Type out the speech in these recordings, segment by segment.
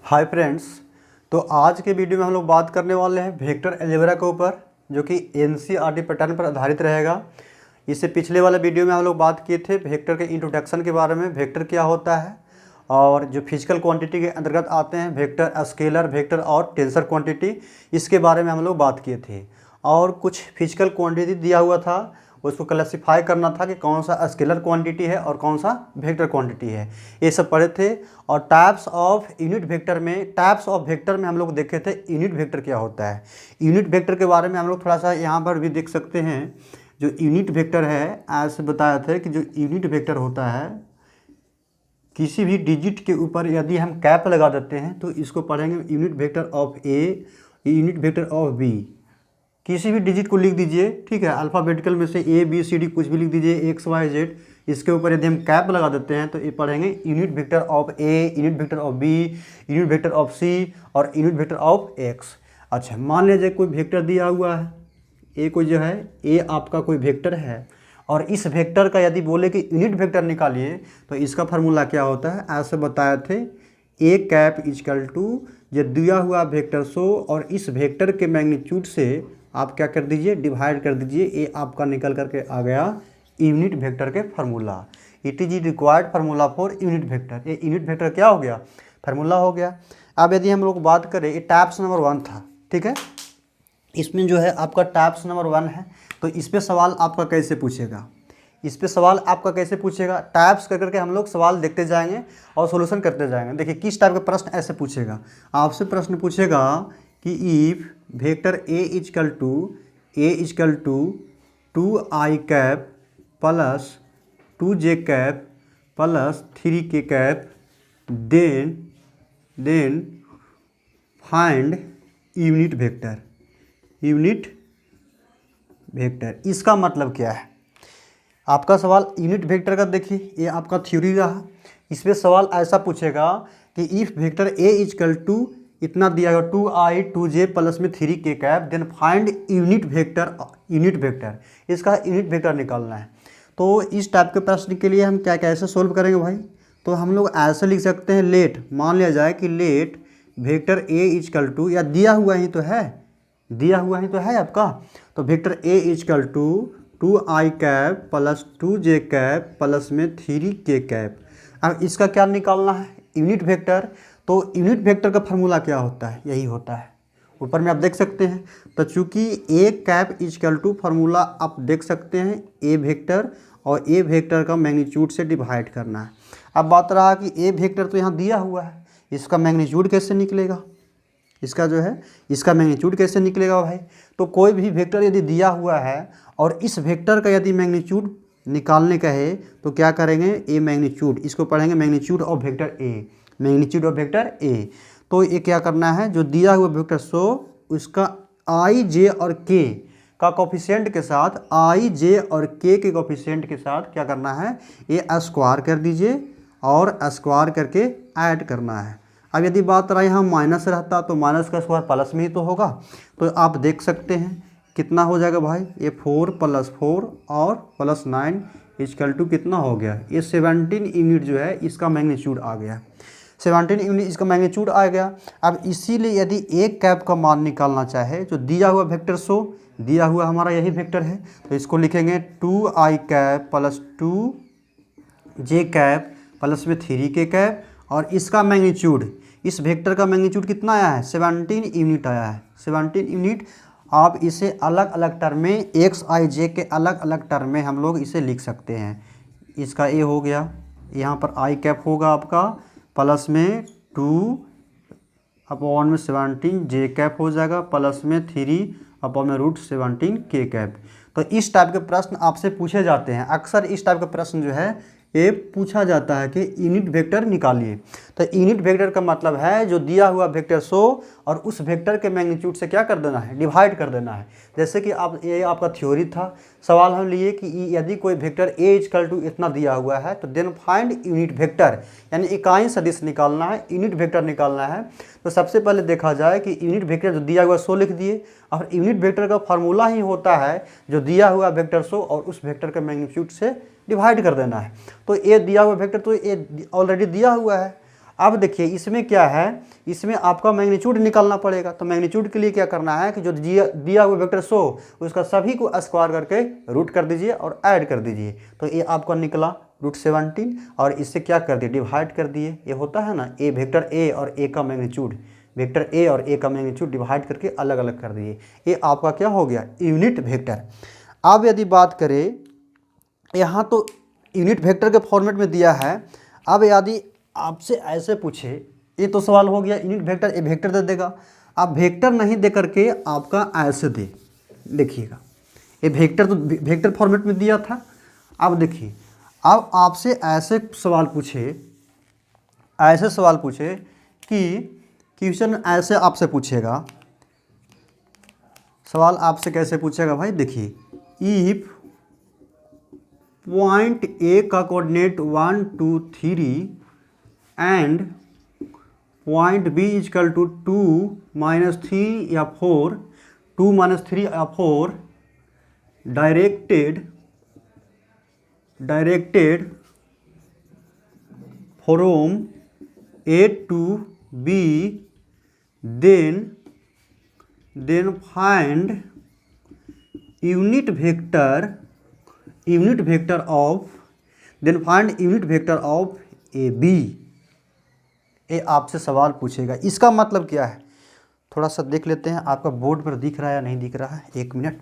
Hi friends. तो आज के वीडियो में हम लोग बात करने वाले हैं वेक्टर अलजेब्रा के ऊपर, जो कि एनसीईआरटी पैटर्न पर आधारित रहेगा। इससे पिछले वाले वीडियो में हम लोग बात किए थे वेक्टर के इंट्रोडक्शन के बारे में, वेक्टर क्या होता है और जो फिजिकल क्वांटिटी के अंतर्गत आते हैं वेक्टर, स्केलर वेक्टर और टेंसर क्वांटिटी, इसके बारे में हम लोग बात किए थे। और कुछ फिजिकल क्वांटिटी दिया हुआ था, उसको क्लासिफाई करना था कि कौन सा स्केलर क्वांटिटी है और कौन सा वेक्टर क्वांटिटी है, ये सब पढ़े थे। और टाइप्स ऑफ यूनिट वेक्टर में, टाइप्स ऑफ वेक्टर में हम लोग देखे थे यूनिट वेक्टर क्या होता है। यूनिट वेक्टर के बारे में हम लोग थोड़ा सा यहाँ पर भी देख सकते हैं। जो यूनिट वेक्टर है, ऐसे बताया था कि जो यूनिट वेक्टर होता है, किसी भी डिजिट के ऊपर यदि हम कैप लगा देते हैं तो इसको पढ़ेंगे unit vector of A, unit vector of B. किसी भी डिजिट को लिख दीजिए, ठीक है, अल्फ़ाबेटिकल में से ए बी सी डी कुछ भी लिख दीजिए, एक्स वाई जेड। इसके ऊपर यदि हम कैप लगा देते हैं तो ये पढ़ेंगे unit vector of A, unit vector of B, unit vector of C और यूनिट वेक्टर ऑफ एक्स। अच्छा, मान लीजिए कोई वेक्टर दिया हुआ है, ए कोई जो है, ए आपका कोई वेक्टर है और इस वेक्टर का यदि बोले कि यूनिट वेक्टर निकालिए तो इसका फार्मूला क्या होता है, ऐसे बताए थे। ए कैप इजकल टू जो दिया हुआ वेक्टर सो और इस वेक्टर के मैग्नीट्यूड से आप क्या कर दीजिए, डिवाइड कर दीजिए। ये आपका निकल करके आ गया यूनिट वेक्टर के formula. It is required formula for unit vector. ये यूनिट वेक्टर क्या हो गया, फार्मूला हो गया। अब यदि हम लोग बात करें, ये टाइप्स नंबर 1 था, ठीक है। इसमें जो है आपका टाइप्स नंबर 1 है, तो इस पर सवाल आपका कैसे पूछेगा, इस पे सवाल आपका कैसे पूछेगा, टाइप्स कर करके हम लोग सवाल देखते जाएंगे और सॉल्यूशन करते जाएंगे। देखिए किस टाइप का प्रश्न ऐसे पूछेगा। आपसे प्रश्न पूछेगा कि if vector A is equal to 2i cap plus 2j cap plus 3k cap then find unit vector. इसका मतलब क्या है, आपका सवाल यूनिट वेक्टर का देखिए, ये आपका थ्योरी रहा। इस पर सवाल ऐसा पूछेगा कि if vector A is equal to इतना दिया गया 2i 2j प्लस में 3k cap, then find unit vector, इसका यूनिट वेक्टर निकालना है। तो इस टाइप के प्रश्न के लिए हम क्या कैसे सोल्व करेंगे भाई, तो हम लोग ऐसे लिख सकते हैं। लेट, मान लिया जाए कि let vector A is equal to, या दिया हुआ ही तो है आपका, तो vector A is equal to 2i cap plus 2j cap plus में 3k कैप। अब इसका क्या निकालना है, यूनिट वेक्टर। तो यूनिट वेक्टर का फार्मूला क्या होता है, यही होता है, ऊपर में आप देख सकते हैं। तो चूंकि A cap is equal to formula आप देख सकते हैं ए वेक्टर, और ए वेक्टर का मैग्नीट्यूड से डिवाइड करना है। अब बात रहा कि ए वेक्टर तो यहाँ दिया हुआ है, इसका मैग्नीट्यूड कैसे निकलेगा, इसका जो है इसका मैग्नीट्यूड कैसे निकलेगा भाई। तो कोई भी वेक्टर यदि दिया हुआ है और इस वेक्टर का यदि मैग्नीट्यूड निकालने का है तो क्या करेंगे, ए मैग्नीट्यूड, इसको पढ़ेंगे magnitude of vector A, magnitude of vector A. तो ये क्या करना है, जो दिया हुआ वेक्टर सो उसका आई जे और के का कोफिशिएंट के साथ, आई जे और के कोफिशिएंट के साथ क्या करना है, ये स्क्वायर कर दीजिए और स्क्वायर करके ऐड करना है। अब यदि बात रहा यहाँ माइनस रहता तो माइनस का स्क्वायर प्लस में ही तो होगा। तो आप देख सकते हैं कितना हो जाएगा भाई, ये 4 + 4 और प्लस 9 इजकल टू कितना हो गया, ये 17 यूनिट जो है इसका मैग्नीट्यूड आ गया, 17 यूनिट इसका मैग्नीट्यूड आ गया। अब इसीलिए यदि एक कैप का मान निकालना चाहे, जो दिया हुआ वेक्टर सो दिया हुआ हमारा यही वेक्टर है, तो इसको लिखेंगे 2i cap plus 2j cap plus में 3k कैप, और इसका मैग्नीट्यूड, इस वेक्टर का मैग्नीट्यूड कितना आया है, 17 यूनिट आया है, 17 यूनिट। आप इसे अलग अलग टर्म में, एक्स आई जे के अलग अलग टर्म में हम लोग इसे लिख सकते हैं। इसका ए हो गया, यहाँ पर आई कैप होगा आपका प्लस में 2 में 17 जे कैप हो जाएगा प्लस में 3 में √17 कैप। तो इस टाइप के प्रश्न आपसे पूछे जाते हैं, अक्सर इस टाइप का प्रश्न जो है ये पूछा जाता है कि यूनिट वेक्टर निकालिए। तो यूनिट वेक्टर का मतलब है जो दिया हुआ वेक्टर सो और उस वेक्टर के मैग्नीट्यूड से क्या कर देना है, डिवाइड कर देना है। जैसे कि आप, ये आपका थ्योरी था, सवाल हम लिए कि यदि कोई वेक्टर ए इजकल टू इतना दिया हुआ है तो देन फाइंड यूनिट वेक्टर, यानी इकाई सदिश निकालना है, यूनिट वेक्टर निकालना है। तो सबसे पहले देखा जाए कि यूनिट वेक्टर जो दिया हुआ सो लिख दिए, और यूनिट वेक्टर का फार्मूला ही होता है जो दिया हुआ वेक्टर सो और उस वेक्टर के मैग्नीट्यूड से डिवाइड कर देना है। तो ए दिया हुआ वेक्टर तो ए ऑलरेडी दिया हुआ है, अब देखिए इसमें क्या है, इसमें आपका मैग्नीट्यूड निकालना पड़ेगा। तो मैग्नीट्यूड के लिए क्या करना है कि जो दिया हुआ वेक्टर 100 उसका सभी को स्क्वायर करके रूट कर दीजिए और ऐड कर दीजिए। तो ये आपका निकला √17 और इससे क्या कर दिए, डिवाइड कर दिए। ये होता है ना ए वेक्टर ए और ए का मैग्नीट्यूड, वेक्टर ए और ए का मैग्नीट्यूड डिवाइड करके अलग अलग कर दिए। ये आपका क्या हो गया, यूनिट वेक्टर। अब यदि बात करें, यहाँ तो यूनिट वेक्टर के फॉर्मेट में दिया है। अब यदि आपसे ऐसे पूछे, ये तो सवाल हो गया यूनिट वेक्टर, ये वेक्टर दे देगा। अब वेक्टर नहीं दे करके आपका ऐसे दे, देखिएगा ये वेक्टर तो वेक्टर फॉर्मेट में दिया था। अब देखिए, अब आपसे ऐसे सवाल पूछे कि क्वेश्चन ऐसे आपसे पूछेगा, सवाल आपसे कैसे पूछेगा भाई, देखिए इफ पॉइंट ए का coordinate 1 2 3 and point B is equal to 2 -3 या 4, 2 -3 या 4 directed from A to B, then find unit vector of AB। ये आपसे सवाल पूछेगा। इसका मतलब क्या है, थोड़ा सा देख लेते हैं। आपका बोर्ड पर दिख रहा है या नहीं दिख रहा है, 1 मिनट,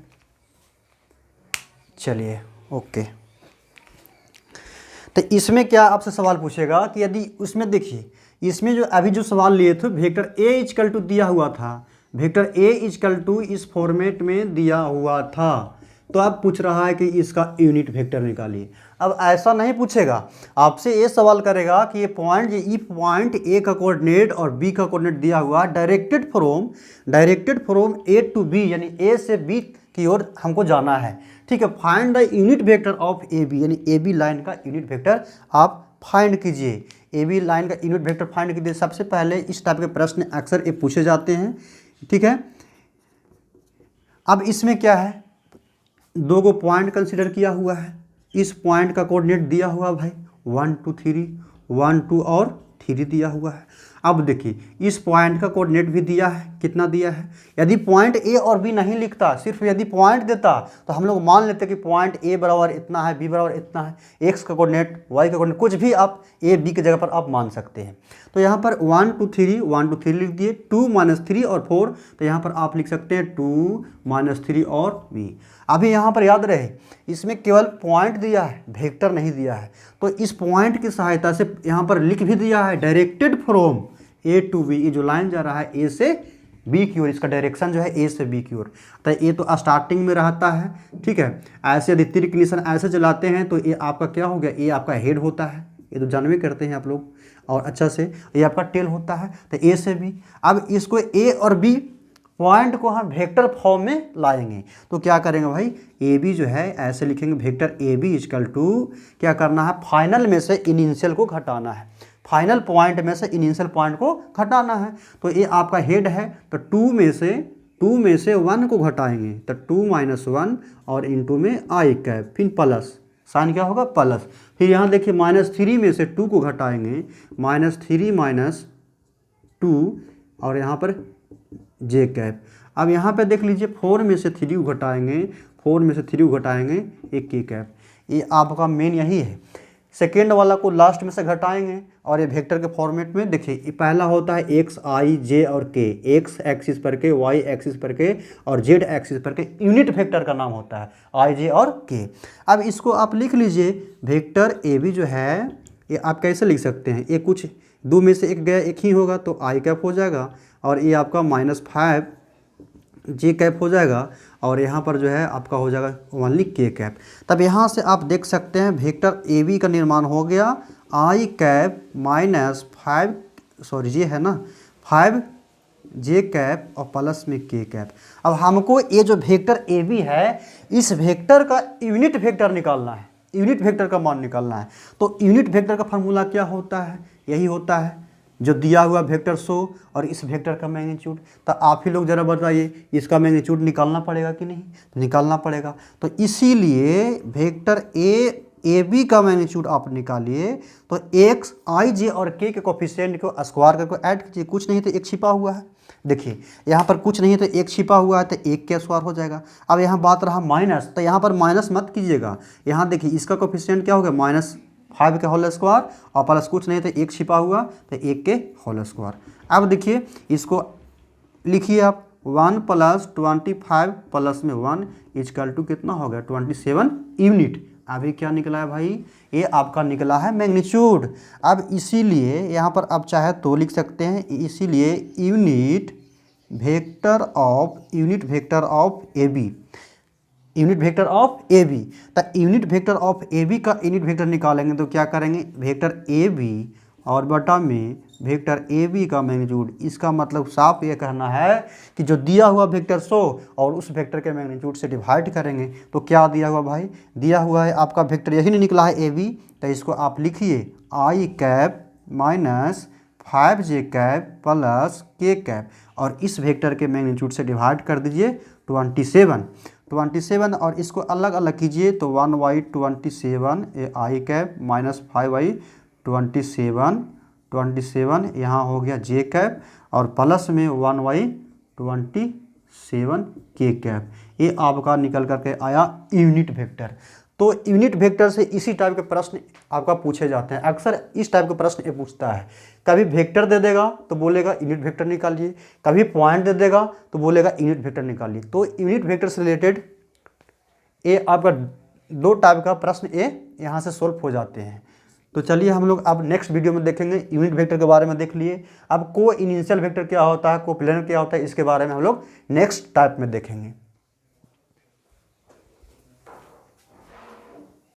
चलिए ओके। तो इसमें क्या आपसे सवाल पूछेगा कि यदि उसमें देखिए, इसमें जो अभी जो सवाल लिए थे वेक्टर ए इजकल टू दिया हुआ था, वेक्टर ए इजकल टू इस फॉर्मेट में दिया हुआ था। तो अब पूछ रहा है कि इसका यूनिट वेक्टर निकालिए। अब ऐसा नहीं पूछेगा, आपसे ये सवाल करेगा कि ये पॉइंट ए का कोऑर्डिनेट और बी का कोऑर्डिनेट दिया हुआ directed from A to B, यानी ए से बी की ओर हमको जाना है। ठीक है, find the unit vector of A B, यानी ए बी लाइन का यूनिट वेक्टर आप फाइंड कीजिए। ए बी लाइन का यूनिट वेक्टर फाइंड कीजिए। सबसे पहले इस टाइप के प्रश्न अक्सर ये पूछे जाते हैं। ठीक है, अब इसमें क्या है, 2 को पॉइंट कंसिडर किया हुआ है। इस पॉइंट का कोऑर्डिनेट दिया हुआ भाई 1 2 3, 1 2 और 3 दिया हुआ है। अब देखिए इस पॉइंट का कोऑर्डिनेट भी दिया है, कितना दिया है। यदि पॉइंट ए और बी नहीं लिखता, सिर्फ यदि पॉइंट देता तो हम लोग मान लेते कि पॉइंट ए बराबर इतना है, बी बराबर इतना है, एक्स का कोऑर्डिनेट, वाई का कोऑर्डिनेट, कुछ भी आप ए बी की जगह पर आप मान सकते हैं। तो यहाँ पर 1 2 3 लिख दिए, 2 -3 और 4, तो यहाँ पर आप लिख सकते हैं 2 -3 और बी। अभी यहाँ पर याद रहे, इसमें केवल पॉइंट दिया है, वेक्टर नहीं दिया है। तो इस पॉइंट की सहायता से यहाँ पर लिख भी दिया है directed from A to B. ये जो लाइन जा रहा है ए से बी की ओर, इसका डायरेक्शन जो है ए से बी की ओर। तो ये तो स्टार्टिंग में रहता है। ठीक है, ऐसे यदि तीर की निशान ऐसे चलाते हैं तो ये आपका क्या हो गया, ये आपका हेड होता है, ये तो जानवे करते हैं आप लोग और अच्छा से। ये आपका टेल होता है, तो ए से बी। अब इसको ए और बी पॉइंट को हम वेक्टर फॉर्म में लाएंगे। तो क्या करेंगे भाई, ए बी जो है ऐसे लिखेंगे, vector A B is equal to क्या करना है, फाइनल में से इनिशियल को घटाना है, फाइनल पॉइंट में से इनिशियल पॉइंट को घटाना है। तो ये आपका हेड है, तो 2 में से 1 को घटाएंगे, तो 2 - 1 और इनटू में आई कैप, फिर प्लस, साइन क्या होगा प्लस। फिर यहाँ देखिए -3 में से 2 को घटाएंगे, -3 - 2 और यहाँ पर जे कैप। अब यहाँ पे देख लीजिए 4 में से 3 को घटाएंगे, 4 में से 3 को घटाएंगे, एक के कैप। ये आपका मेन यही है। सेकेंड वाला को लास्ट में से घटाएंगे और ये वेक्टर के फॉर्मेट में देखिए, ये पहला होता है एक्स, आई, जे और के, एक्स एक्सिस पर के, वाई एक्सिस पर के और जेड एक्सिस पर के, यूनिट वेक्टर का नाम होता है आई, जे और के। अब इसको आप लिख लीजिए, वेक्टर ए बी जो है ये आप कैसे लिख सकते हैं, ये कुछ 2 में से एक गया, एक ही होगा तो आई कैप हो जाएगा, और ये आपका -5 जे कैप हो जाएगा, और यहाँ पर जो है आपका हो जाएगा ओनली के कैप। तब यहाँ से आप देख सकते हैं वेक्टर ए बी का निर्माण हो गया आई कैप -5, सॉरी ये है ना 5 जे कैप और प्लस में के कैप। अब हमको ये जो वेक्टर ए बी है, इस वेक्टर का यूनिट वेक्टर निकालना है, यूनिट वेक्टर का मान निकालना है। तो यूनिट वेक्टर का फार्मूला क्या होता है, यही होता है जो दिया हुआ वेक्टर 100 और इस वेक्टर का मैग्नीट्यूड। तो आप ही लोग ज़रा बताइए, इसका मैग्नीट्यूड निकालना पड़ेगा कि नहीं, तो निकालना पड़ेगा। तो इसीलिए वेक्टर ए ए बी का मैग्नीट्यूड आप निकालिए तो एक्स आई जे और के कोफिशिएंट को स्क्वायर करके ऐड कीजिए। कुछ नहीं तो एक छिपा हुआ है, देखिए यहाँ पर कुछ नहीं है तो एक छिपा हुआ है तो एक के स्क्वायर हो जाएगा। अब यहाँ बात रहा माइनस, तो यहाँ पर माइनस मत कीजिएगा। यहाँ देखिए इसका कोफिशिएंट क्या हो गया -5 के होल स्क्वायर और प्लस कुछ नहीं तो एक छिपा हुआ तो एक के होल स्क्वायर। अब देखिए इसको लिखिए आप 1 + 25 प्लस में 1 इजकल टू कितना हो गया 27 यूनिट। अभी क्या निकला है भाई, ये आपका निकला है मैग्नीट्यूड। अब इसीलिए यहाँ पर आप चाहे तो लिख सकते हैं, इसीलिए unit vector of A B, unit vector of A B. तो unit vector of A B का यूनिट वेक्टर निकालेंगे तो क्या करेंगे, वेक्टर ए बी और बटा में वेक्टर ए बी का मैग्नीट्यूड। इसका मतलब साफ ये कहना है कि जो दिया हुआ वेक्टर 100 और उस वेक्टर के मैग्नीट्यूड से डिवाइड करेंगे तो क्या दिया हुआ भाई, दिया हुआ है आपका वेक्टर यही नहीं निकला है ए बी, तो इसको आप लिखिए I cap minus 5j cap plus K cap और इस वेक्टर के मैग्नीट्यूड से डिवाइड कर दीजिए 27 और इसको अलग अलग कीजिए तो 1/27 ए आई कैप माइनस 5/27 यहाँ हो गया जे कैप और प्लस में 1/27 के कैप। ये आपका निकल करके आया यूनिट वेक्टर। तो यूनिट वेक्टर से इसी टाइप के प्रश्न आपका पूछे जाते हैं। अक्सर इस टाइप के प्रश्न ये पूछता है, कभी वेक्टर दे देगा तो बोलेगा यूनिट वेक्टर निकालिए, कभी पॉइंट दे देगा तो बोलेगा यूनिट वेक्टर निकालिए। तो यूनिट वेक्टर से रिलेटेड ये आपका 2 टाइप का प्रश्न ये यहाँ से सोल्व हो जाते हैं। तो चलिए हम लोग अब नेक्स्ट वीडियो में देखेंगे। यूनिट वेक्टर के बारे में देख लिए, अब को इनिशियल वेक्टर क्या होता है, को प्लेनर क्या होता है, इसके बारे में हम लोग नेक्स्ट टाइप में देखेंगे।